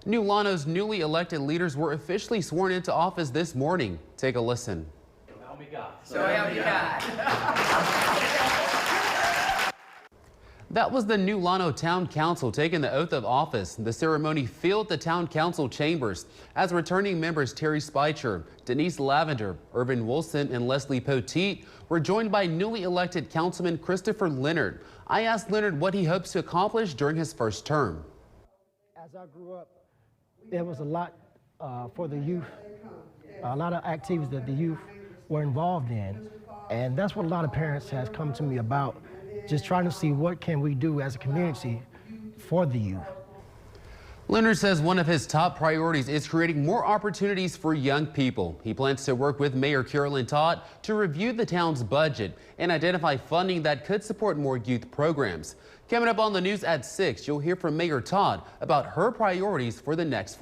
New Llano's newly elected leaders were officially sworn into office this morning. Take a listen. So help me God. So help me God. That was the New Llano Town Council taking the oath of office. The ceremony filled the Town Council chambers as returning members Terry Speicher, Denise Lavender, Irvin Wilson, and Leslie Poteet were joined by newly elected Councilman Christopher Leonard. I asked Leonard what he hopes to accomplish during his first term. As I grew up, there was a lot for the youth, a lot of activities that the youth were involved in, and that's what a lot of parents has come to me about, just trying to see what can we do as a community for the youth. Leonard says one of his top priorities is creating more opportunities for young people. He plans to work with Mayor Carolyn Todd to review the town's budget and identify funding that could support more youth programs. Coming up on the news at 6, you'll hear from Mayor Todd about her priorities for the next